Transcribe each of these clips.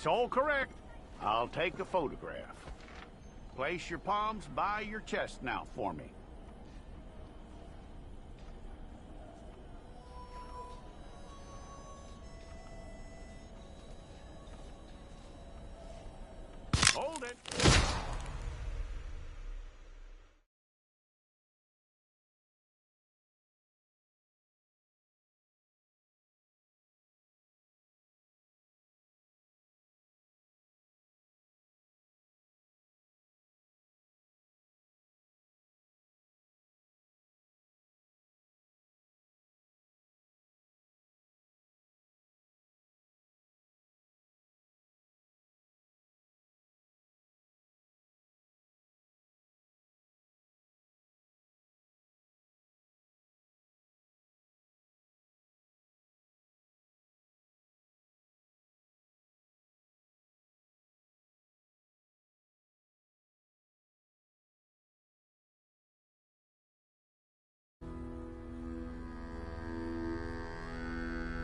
It's all correct. I'll take a photograph. Place your palms by your chest now for me. Hold it.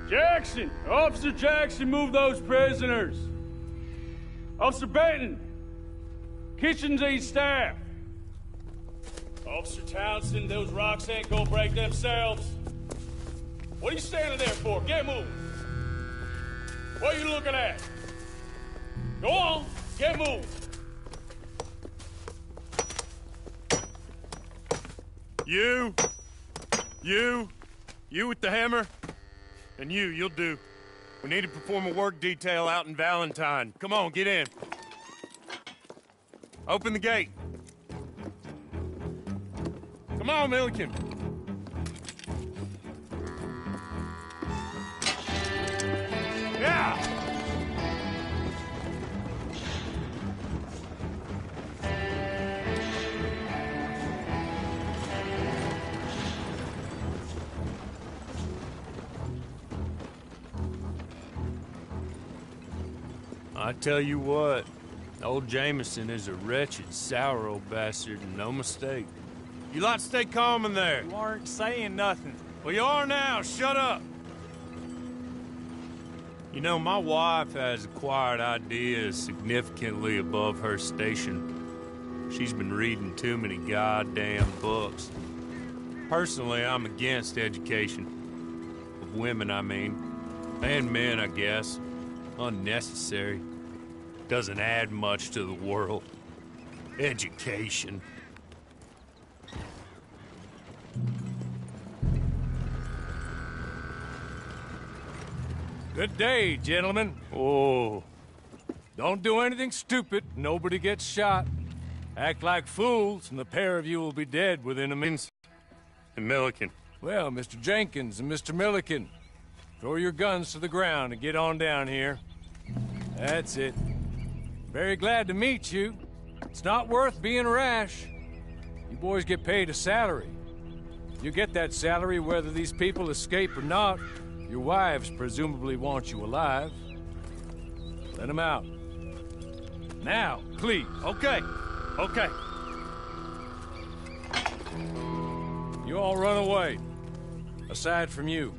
Jackson! Officer Jackson, move those prisoners! Officer Benton! Kitchens aid staff! Officer Townsend, those rocks ain't gonna break themselves. What are you standing there for? Get moving! What are you looking at? Go on, get moving! You with the hammer? And you'll do. We need to perform a work detail out in Valentine. Come on, get in. Open the gate. Come on, Milliken. Yeah! I tell you what, old Jameson is a wretched, sour old bastard, and no mistake. You lot stay calm in there. You aren't saying nothing. Well, you are now. Shut up. You know, my wife has acquired ideas significantly above her station. She's been reading too many goddamn books. Personally, I'm against education. Of women, I mean. And men, I guess. Unnecessary. Doesn't add much to the world. Education. Good day, gentlemen. Oh. Don't do anything stupid. Nobody gets shot. Act like fools, and the pair of you will be dead within a minute. And Milliken. Well, Mr. Jenkins and Mr. Milliken, throw your guns to the ground and get on down here. That's it. Very glad to meet you. It's not worth being rash. You boys get paid a salary. You get that salary whether these people escape or not. Your wives presumably want you alive. Let them out. Now, please. Okay. You all run away. Aside from you.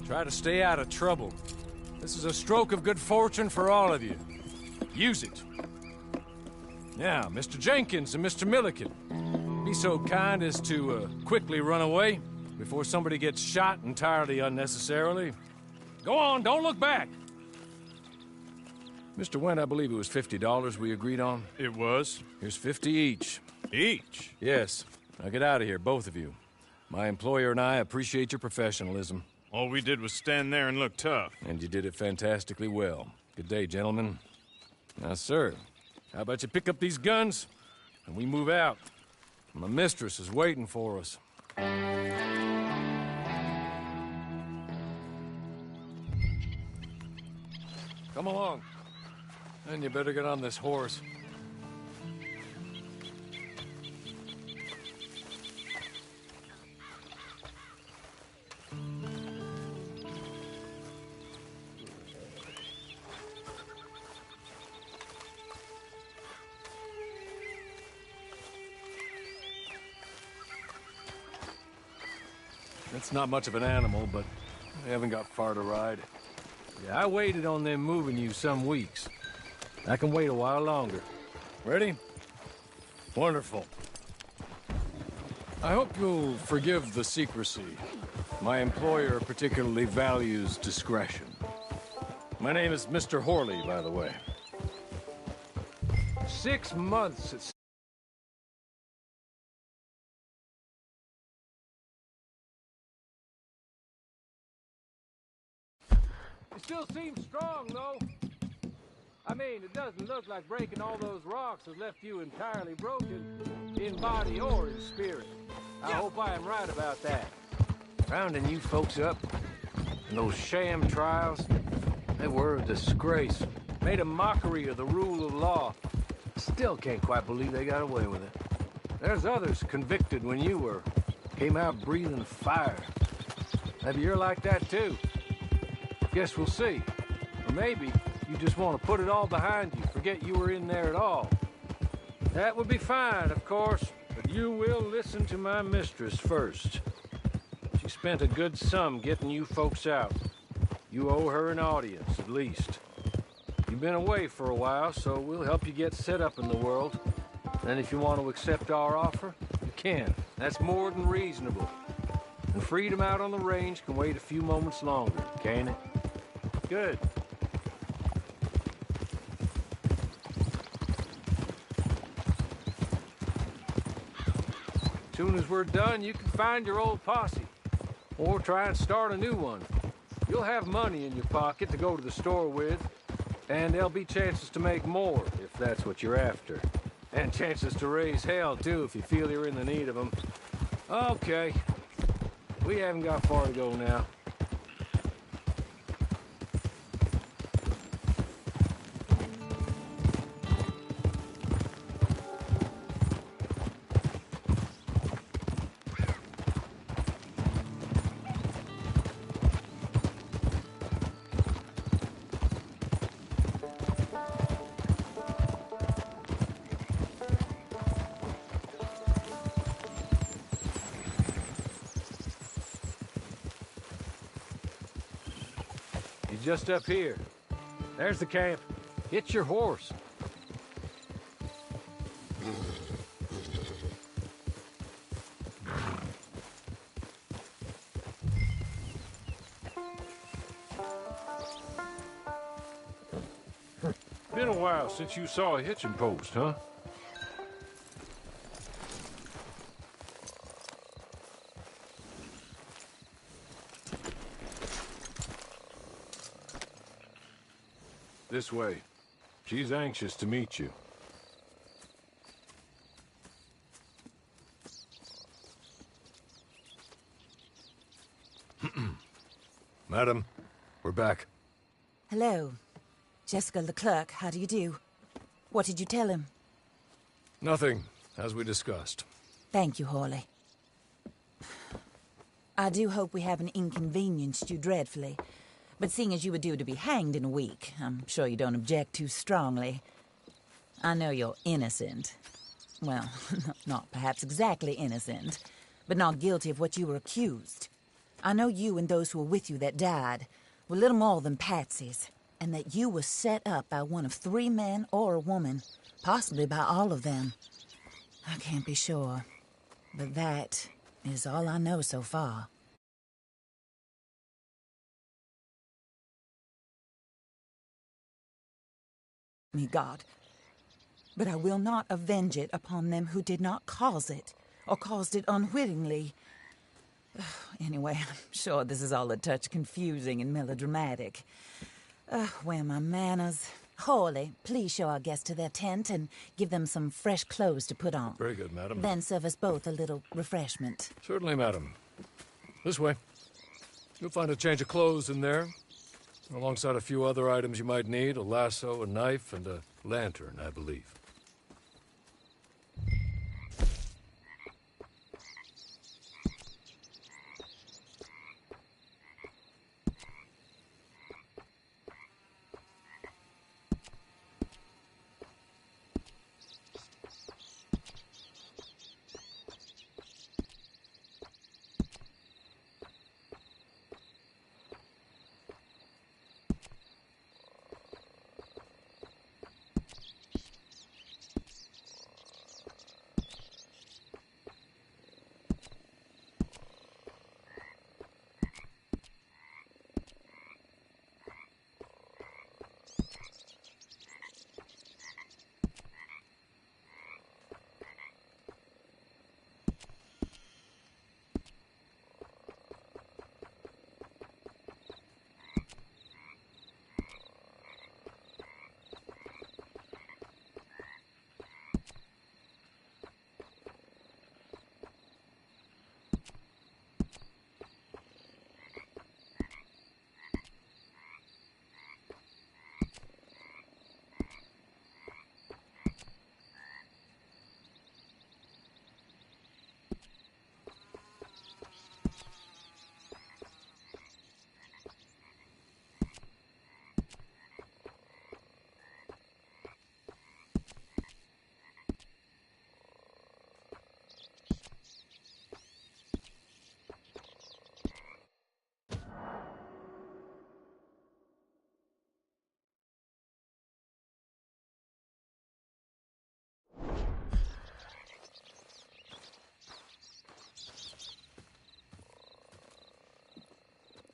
Try to stay out of trouble. This is a stroke of good fortune for all of you. Use it. Now, Mr. Jenkins and Mr. Milliken, be so kind as to quickly run away before somebody gets shot entirely unnecessarily. Go on, don't look back. Mr. Wendt, I believe it was $50 we agreed on. It was. Here's 50 each. Each? Yes. Now get out of here, both of you. My employer and I appreciate your professionalism. All we did was stand there and look tough. And you did it fantastically well. Good day, gentlemen. Now, sir, how about you pick up these guns and we move out? My mistress is waiting for us. Come along. And you better get on this horse. It's not much of an animal, but we haven't got far to ride. Yeah, I waited on them moving you some weeks. I can wait a while longer. Ready? Wonderful. I hope you'll forgive the secrecy. My employer particularly values discretion. My name is Mr. Horley, by the way. 6 months at... It still seems strong, though. I mean, it doesn't look like breaking all those rocks has left you entirely broken, in body or in spirit. I hope I am right about that. Rounding you folks up, and those sham trials, they were a disgrace. Made a mockery of the rule of law. Still can't quite believe they got away with it. There's others convicted when you were. Came out breathing fire. Maybe you're like that too. Guess we'll see. Or maybe you just want to put it all behind you, forget you were in there at all. That would be fine, of course, but you will listen to my mistress first. She spent a good sum getting you folks out. You owe her an audience, at least. You've been away for a while, so we'll help you get set up in the world. And if you want to accept our offer, you can. That's more than reasonable. And freedom out on the range can wait a few moments longer, can't it? Good. As soon as we're done, you can find your old posse. Or try and start a new one. You'll have money in your pocket to go to the store with, and there'll be chances to make more, if that's what you're after. And chances to raise hell, too, if you feel you're in the need of them. Okay. We haven't got far to go now. Just up here. There's the camp. Get your horse. Been a while since you saw a hitching post, huh? This way. She's anxious to meet you. Madam, we're back. Hello. Jessica Leclerc, how do you do? What did you tell him? Nothing, as we discussed. Thank you, Hawley. I do hope we haven't inconvenienced you dreadfully. But seeing as you were due to be hanged in a week, I'm sure you don't object too strongly. I know you're innocent. Well, not perhaps exactly innocent, but not guilty of what you were accused. I know you and those who were with you that died were little more than patsies, and that you were set up by one of 3 men or a woman, possibly by all of them. I can't be sure, but that is all I know so far. Me, God. But I will not avenge it upon them who did not cause it, or caused it unwittingly. Anyway, I'm sure this is all a touch confusing and melodramatic. Where are my manners? Hawley, please show our guests to their tent and give them some fresh clothes to put on. Very good, madam. Then serve us both a little refreshment. Certainly, madam. This way. You'll find a change of clothes in there. Alongside a few other items you might need, a lasso, a knife, and a lantern, I believe.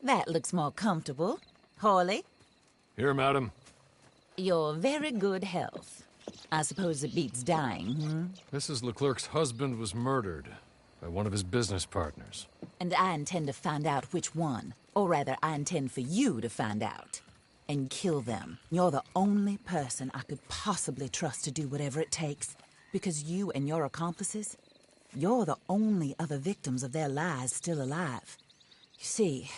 That looks more comfortable. Hawley, Here, madam. your very good health. I suppose it beats dying, hmm? Mrs. Leclerc's husband was murdered by one of his business partners. And I intend to find out which one. Or rather, I intend for you to find out. And kill them. You're the only person I could possibly trust to do whatever it takes. Because you and your accomplices, you're the only other victims of their lies still alive. You see,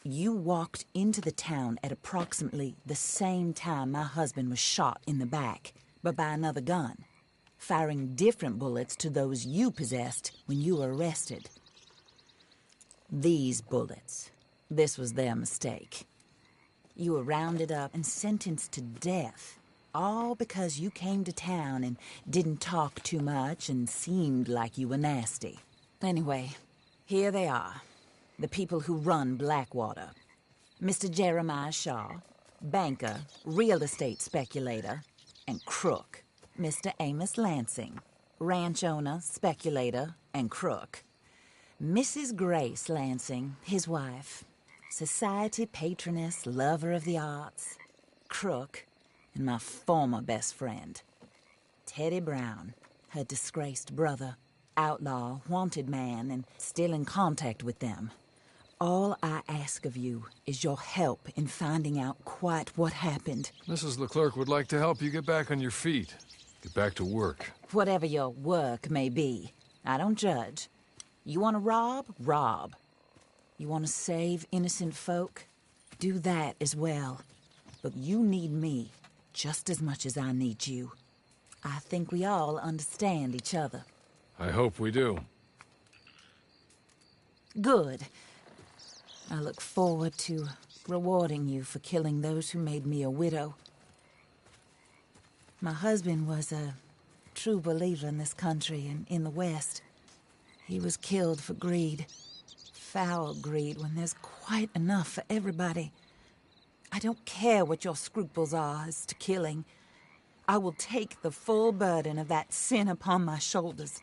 you walked into the town at approximately the same time my husband was shot in the back, but by another gun, firing different bullets to those you possessed when you were arrested. These bullets, this was their mistake. You were rounded up and sentenced to death, all because you came to town and didn't talk too much and seemed like you were nasty. Anyway, here they are, the people who run Blackwater. Mr. Jeremiah Shaw, banker, real estate speculator, and crook. Mr. Amos Lansing, ranch owner, speculator, and crook. Mrs. Grace Lansing, his wife, society patroness, lover of the arts, crook, and my former best friend, Teddy Brown, her disgraced brother, outlaw, wanted man, and still in contact with them. All I ask of you is your help in finding out quite what happened. Mrs. Leclerc would like to help you get back on your feet. Get back to work. Whatever your work may be, I don't judge. You want to rob? Rob. You want to save innocent folk? Do that as well. But you need me just as much as I need you. I think we all understand each other. I hope we do. Good. I look forward to rewarding you for killing those who made me a widow. My husband was a true believer in this country and in the West. He was killed for greed. Foul greed when there's quite enough for everybody. I don't care what your scruples are as to killing. I will take the full burden of that sin upon my shoulders.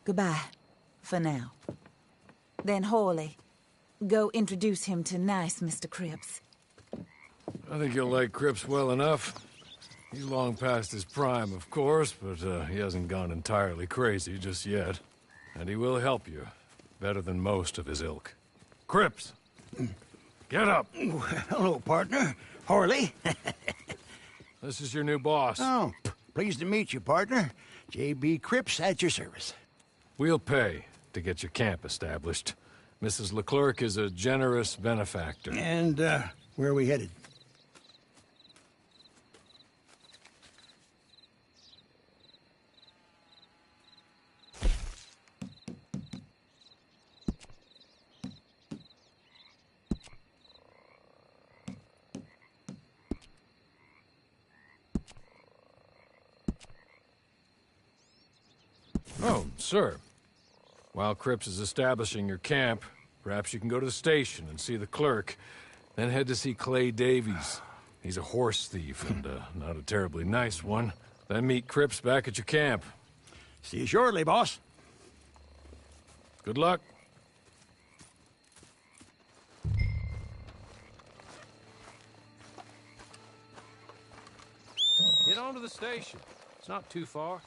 Goodbye, for now. Then Hawley, go introduce him to nice Mr. Cripps. I think you'll like Cripps well enough. He's long past his prime, of course, but he hasn't gone entirely crazy just yet. And he will help you, better than most of his ilk. Cripps! Get up! Hello, partner. Hawley. This is your new boss. Oh, pleased to meet you, partner. J.B. Cripps at your service. We'll pay to get your camp established. Mrs. Leclerc is a generous benefactor. And, where are we headed? Oh, sir. While Cripps is establishing your camp, perhaps you can go to the station and see the clerk, then head to see Clay Davies. He's a horse thief, and not a terribly nice one. Then meet Cripps back at your camp. See you shortly, boss. Good luck. Get on to the station. It's not too far.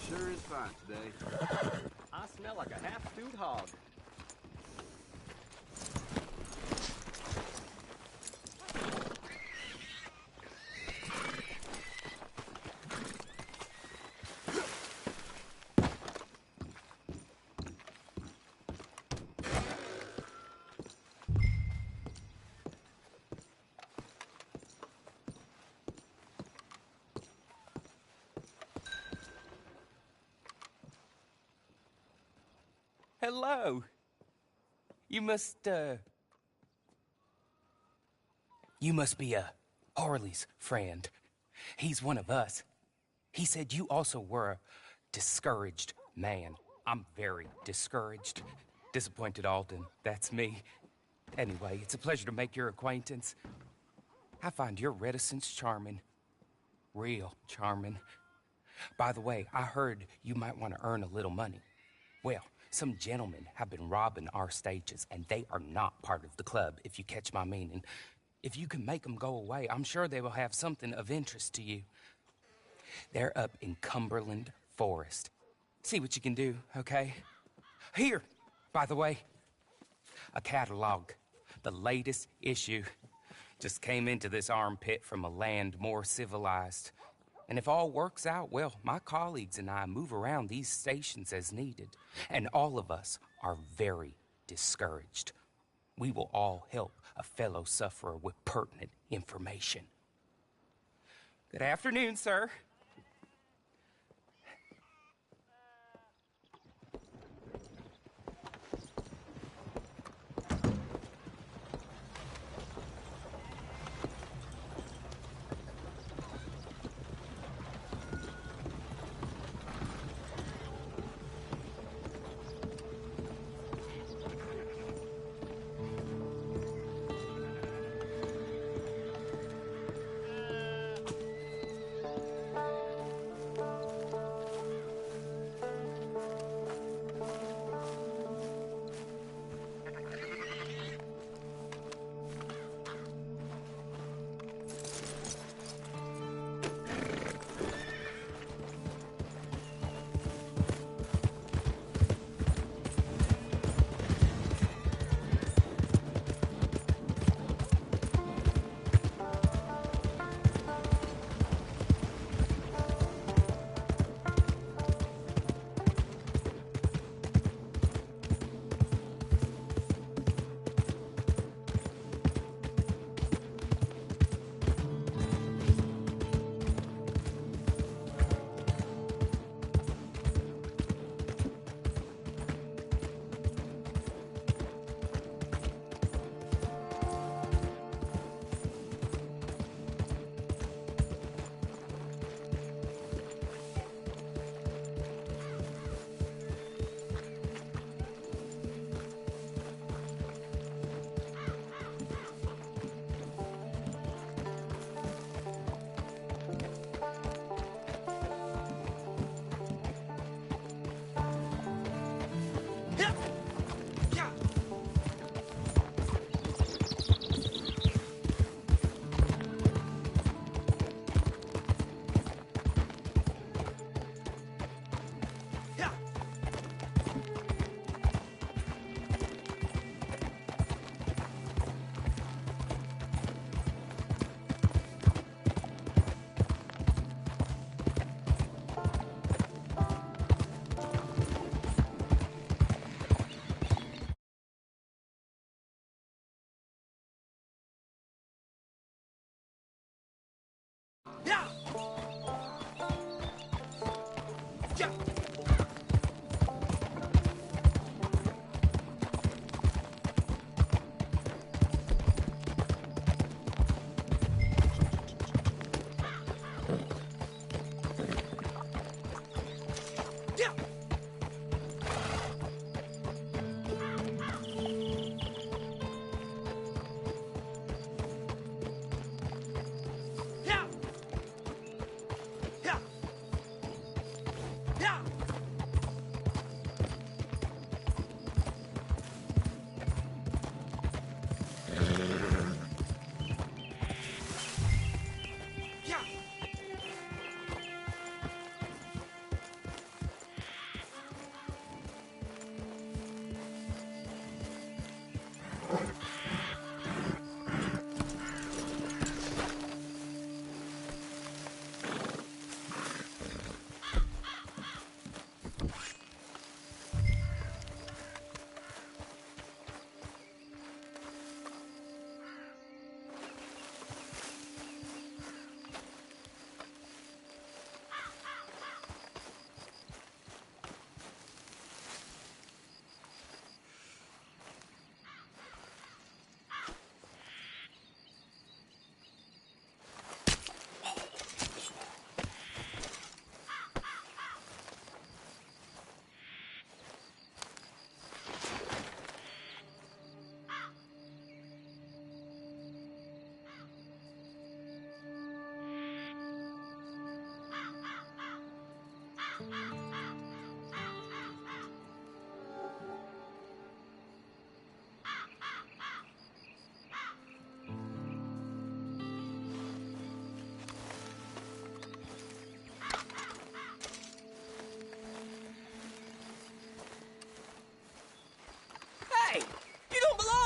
sure is fine today. I smell like a half-stewed hog. Hello. You must be Harley's friend. He's one of us. He said you also were a discouraged man. I'm very discouraged. Disappointed Alden, that's me. Anyway, it's a pleasure to make your acquaintance. I find your reticence charming. Real charming. By the way, I heard you might want to earn a little money. Well, some gentlemen have been robbing our stages, and they are not part of the club, if you catch my meaning. If you can make them go away, I'm sure they will have something of interest to you. They're up in Cumberland Forest. See what you can do, okay? Here, by the way, a catalog. The latest issue. Just came into this armpit from a land more civilized. And if all works out, well, my colleagues and I move around these stations as needed. And all of us are very discouraged. We will all help a fellow sufferer with pertinent information. Good afternoon, sir.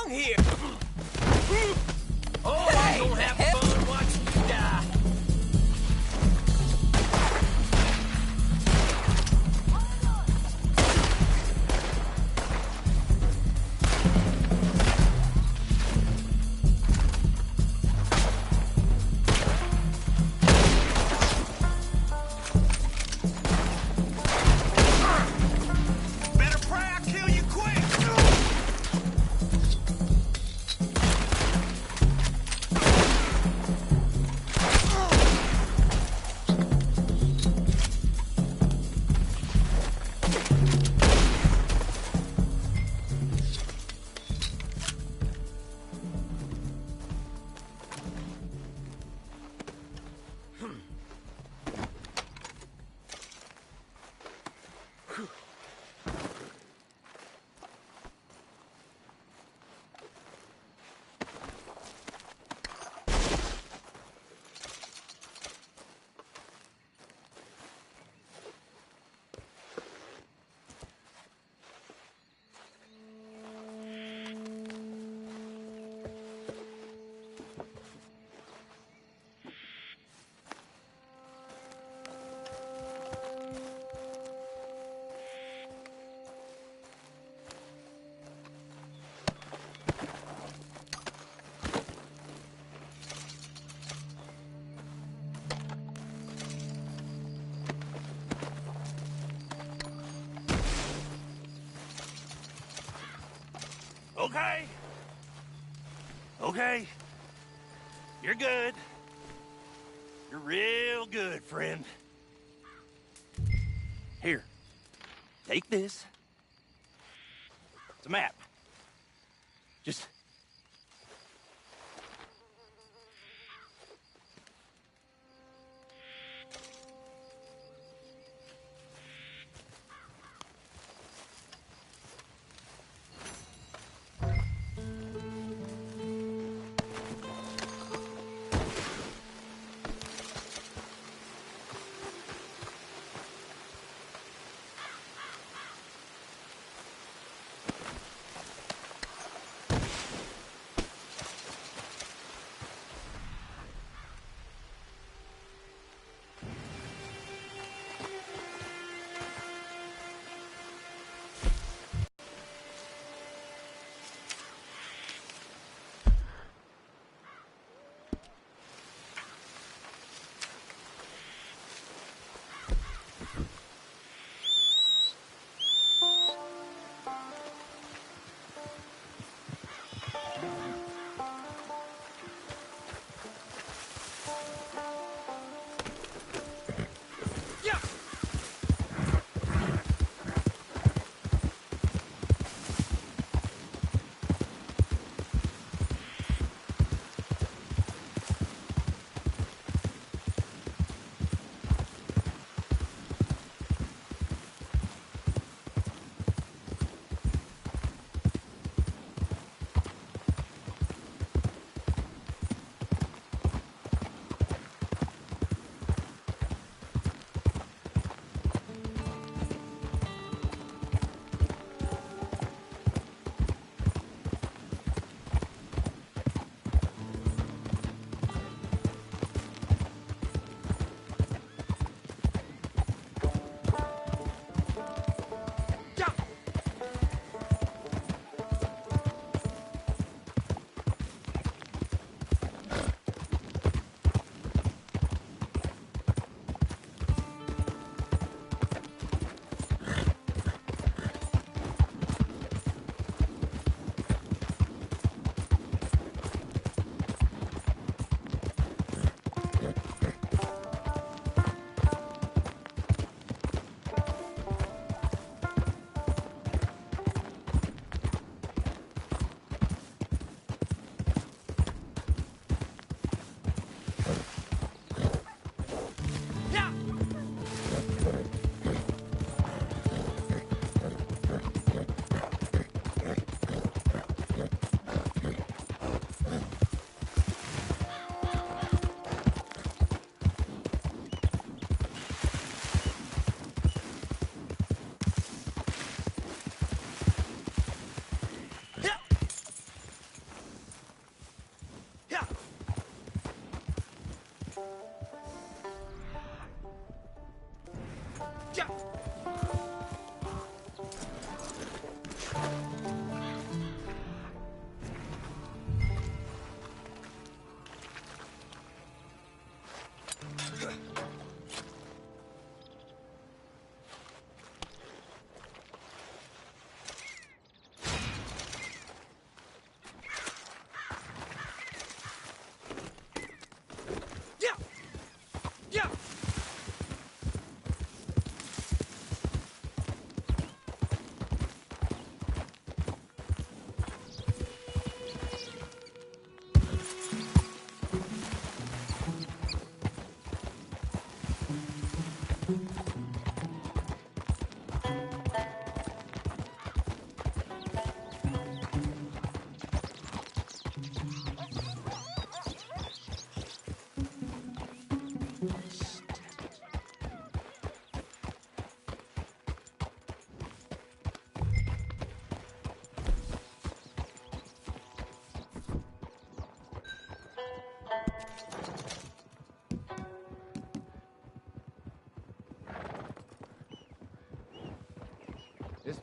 wrong here? Oh, I'm gonna have fun watching you die. Better pray I kill you quick! Okay. Okay. You're good. You're real good, friend. Here. Take this. It's a map. Just...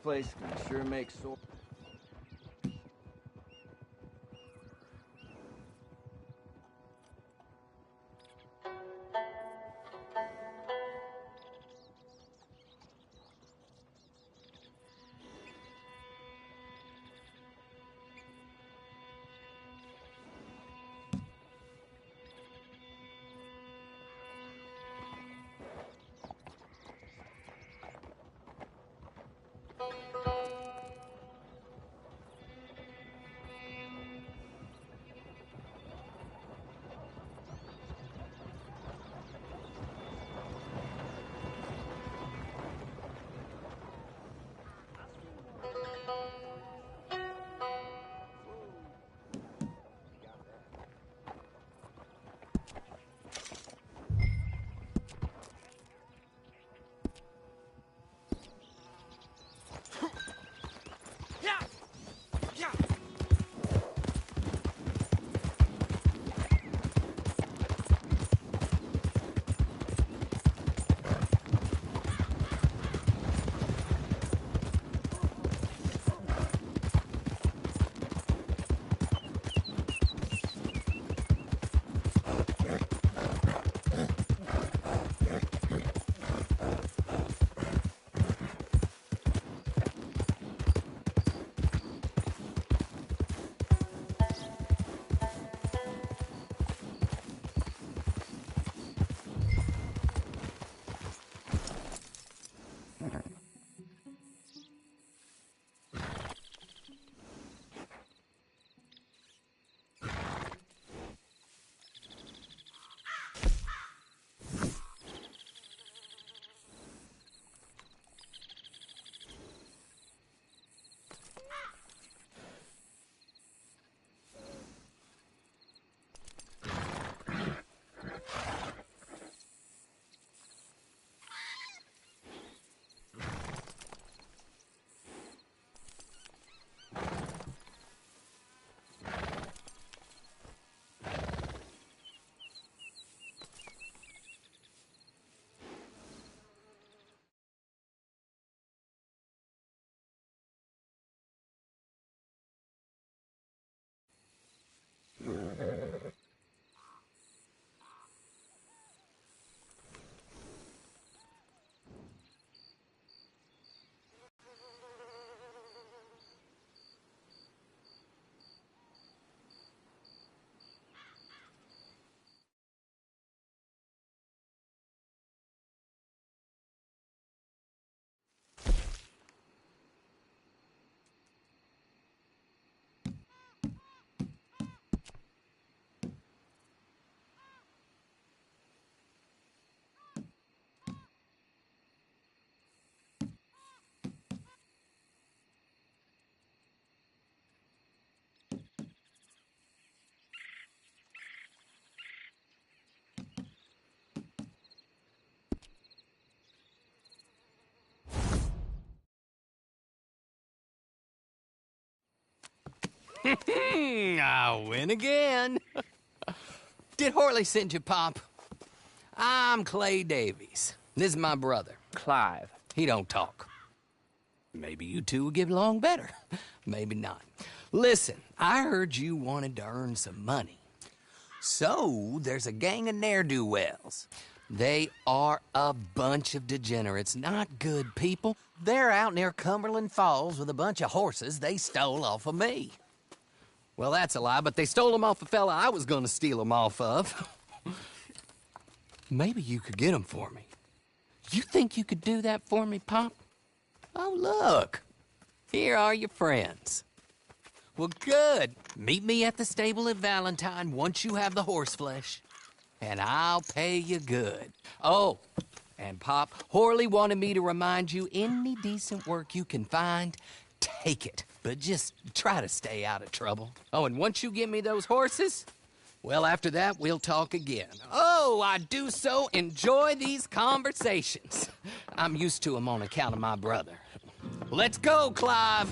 place can sure make sore. I win again. Did Horley send you, Pop? I'm Clay Davies. This is my brother, Clive. He don't talk. Maybe you two will get along better. Maybe not. Listen, I heard you wanted to earn some money. So, there's a gang of ne'er-do-wells. They are a bunch of degenerates, not good people. They're out near Cumberland Falls with a bunch of horses they stole off of me. Well, that's a lie, but they stole them off a fella I was gonna steal them off of. Maybe you could get them for me. You think you could do that for me, Pop? Oh, look. Here are your friends. Well, good. Meet me at the stable at Valentine once you have the horse flesh. And I'll pay you good. Oh, and Pop, Horley wanted me to remind you, any decent work you can find, take it. But just try to stay out of trouble. Oh, and once you give me those horses, well, after that, we'll talk again. Oh, I do so enjoy these conversations. I'm used to them on account of my brother. Let's go, Clive.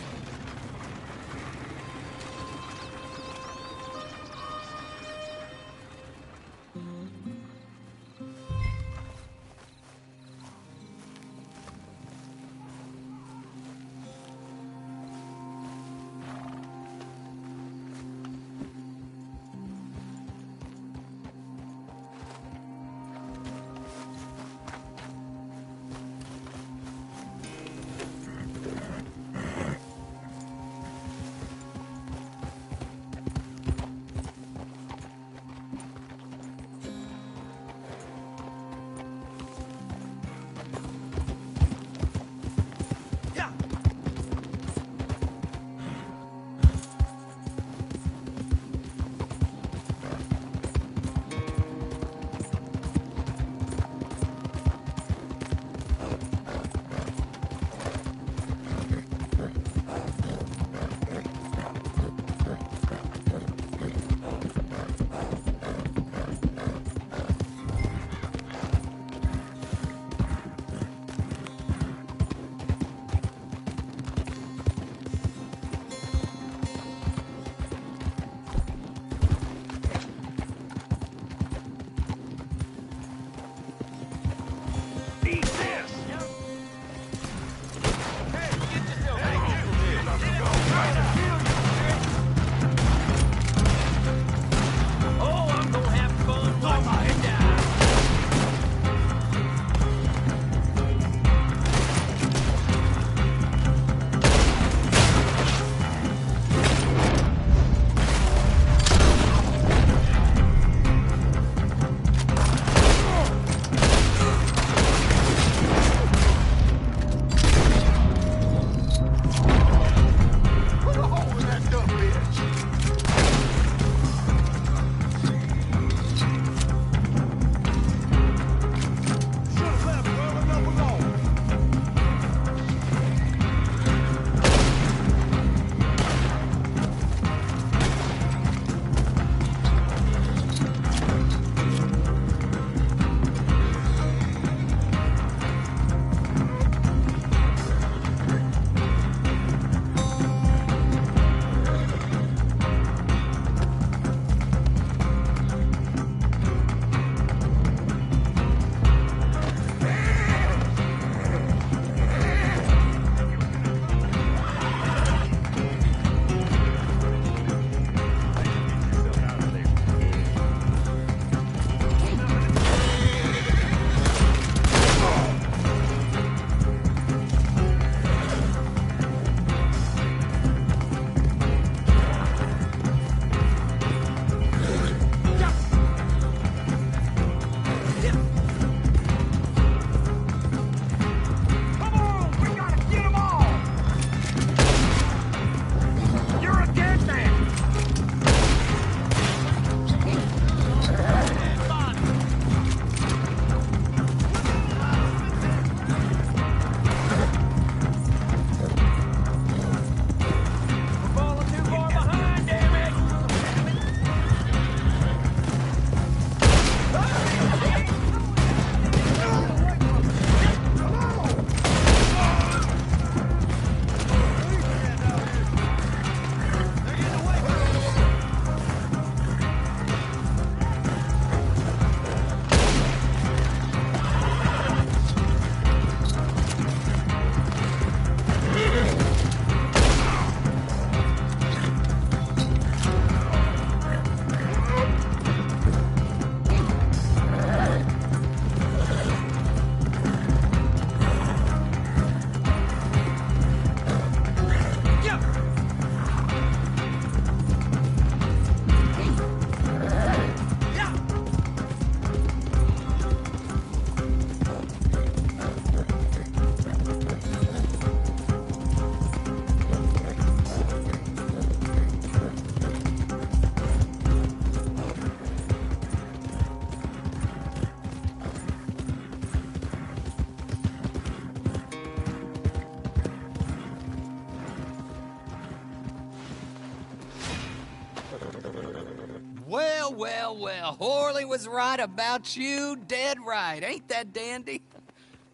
Well, well, well. Horley was right about you. Dead right. Ain't that dandy?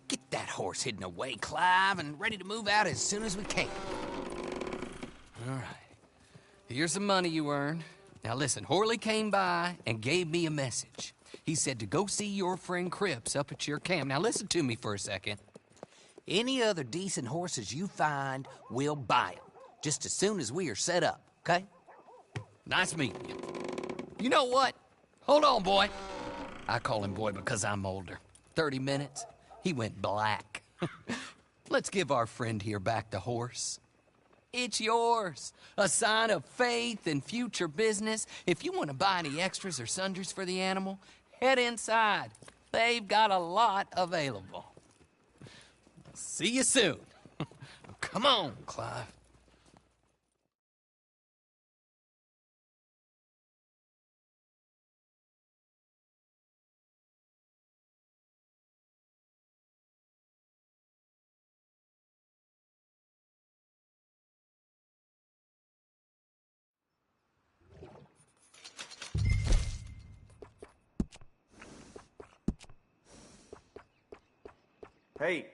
Get that horse hidden away, Clive, and ready to move out as soon as we can. All right. Here's the money you earned. Now listen, Horley came by and gave me a message. He said to go see your friend Cripps up at your camp. Now listen to me for a second. Any other decent horses you find, we'll buy them. Just as soon as we are set up, okay? Nice meeting you. You know what? Hold on, boy. I call him boy because I'm older. 30 minutes, he went black. Let's give our friend here back the horse. It's yours. A sign of faith and future business. If you want to buy any extras or sundries for the animal, head inside. They've got a lot available. See you soon. Come on, Clive. Hey.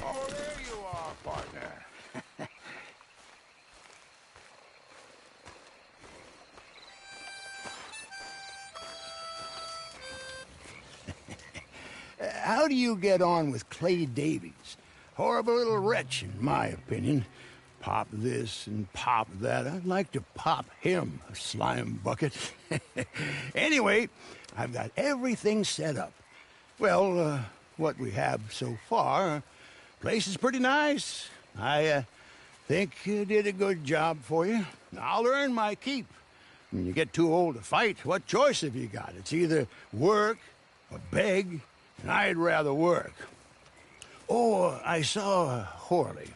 Oh, there you are, partner. how do you get on with Clay Davies? Horrible little wretch, in my opinion. Pop this and pop that. I'd like to pop him, a slime bucket. Anyway, I've got everything set up. Well, what we have so far, place is pretty nice. I think you did a good job for you. I'll earn my keep. When you get too old to fight, what choice have you got? It's either work or beg, and I'd rather work. Oh, I saw Horley.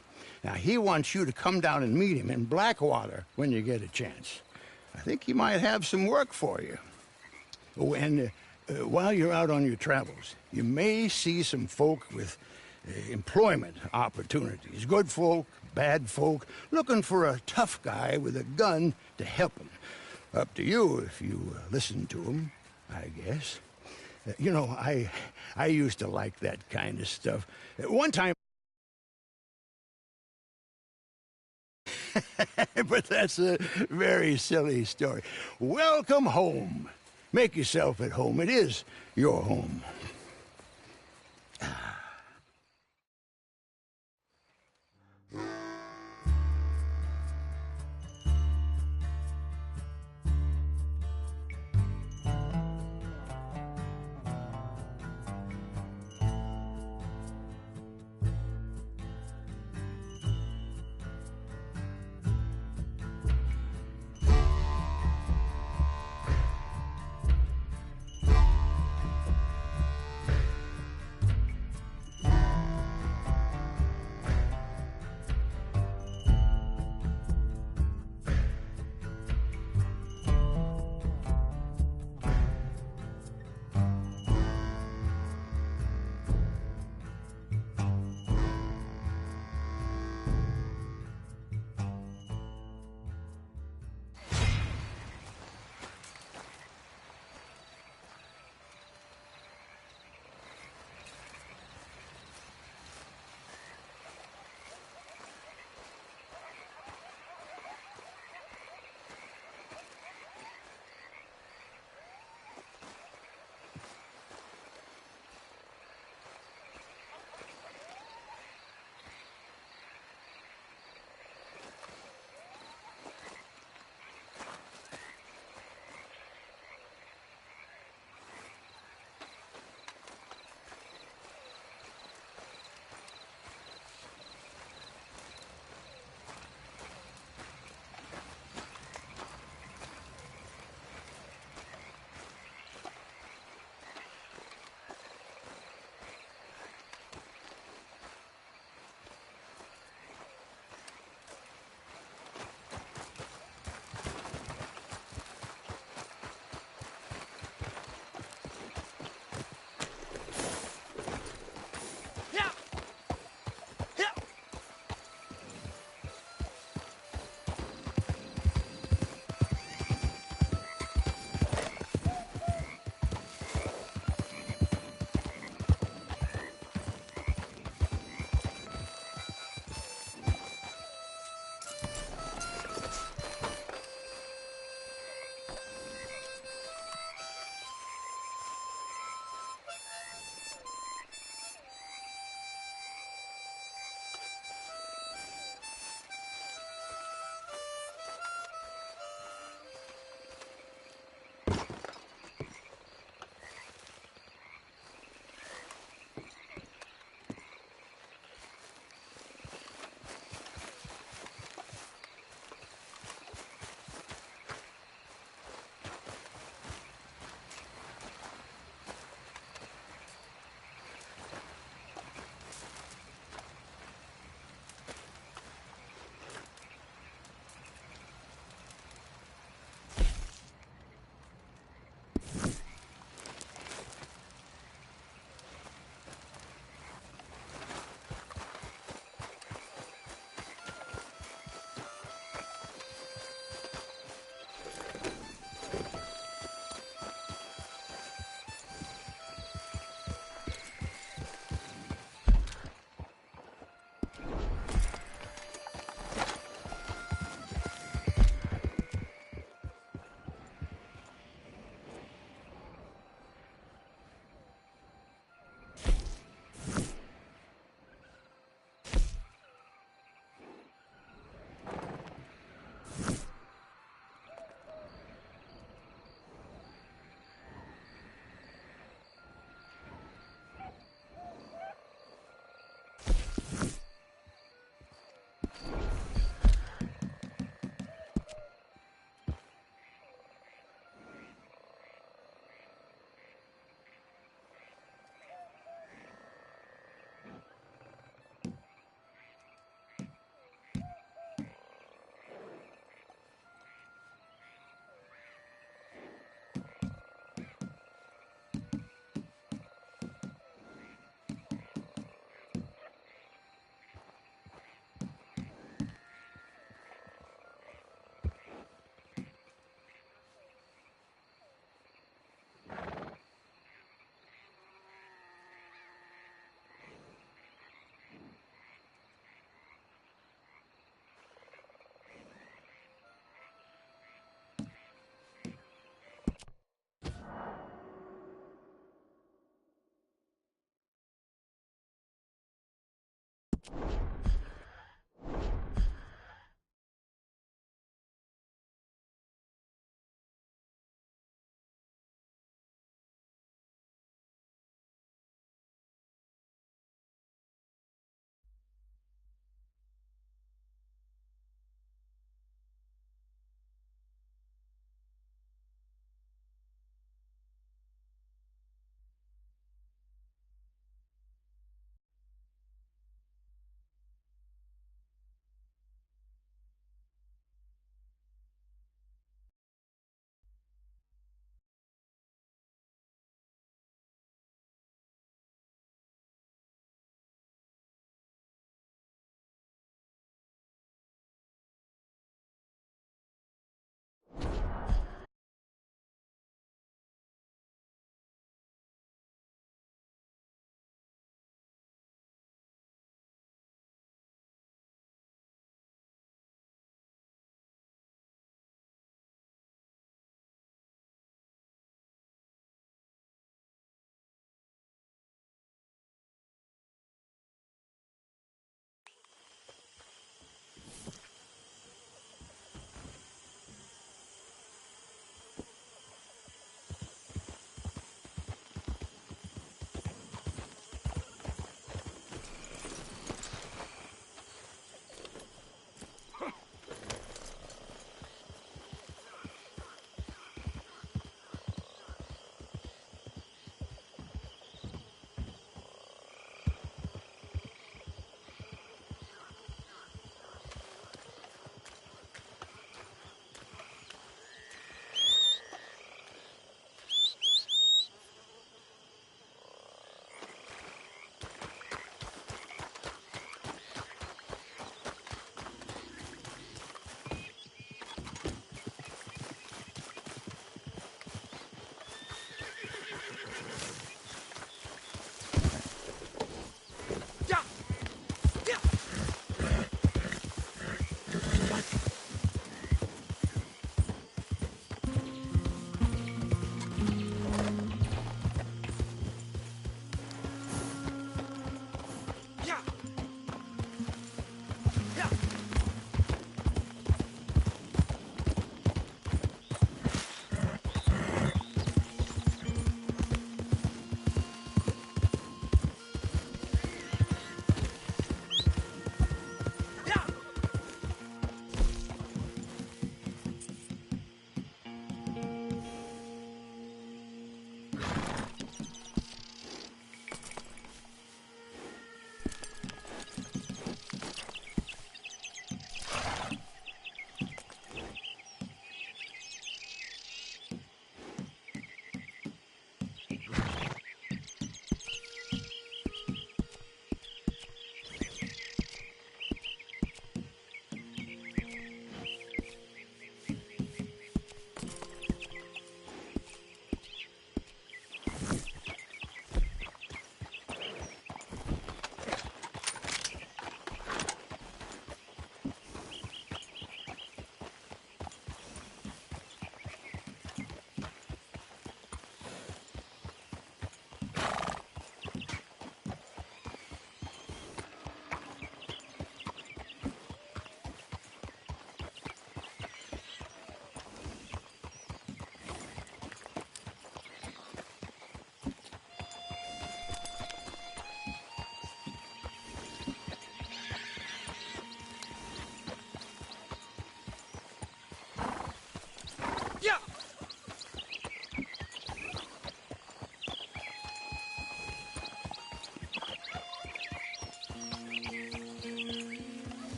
Now, he wants you to come down and meet him in Blackwater when you get a chance. I think he might have some work for you. Oh, and while you're out on your travels, you may see some folk with employment opportunities. Good folk, bad folk, looking for a tough guy with a gun to help them. Up to you if you listen to them, I guess. You know, I used to like that kind of stuff. One time... But that's a very silly story. Welcome home. Make yourself at home. It is your home.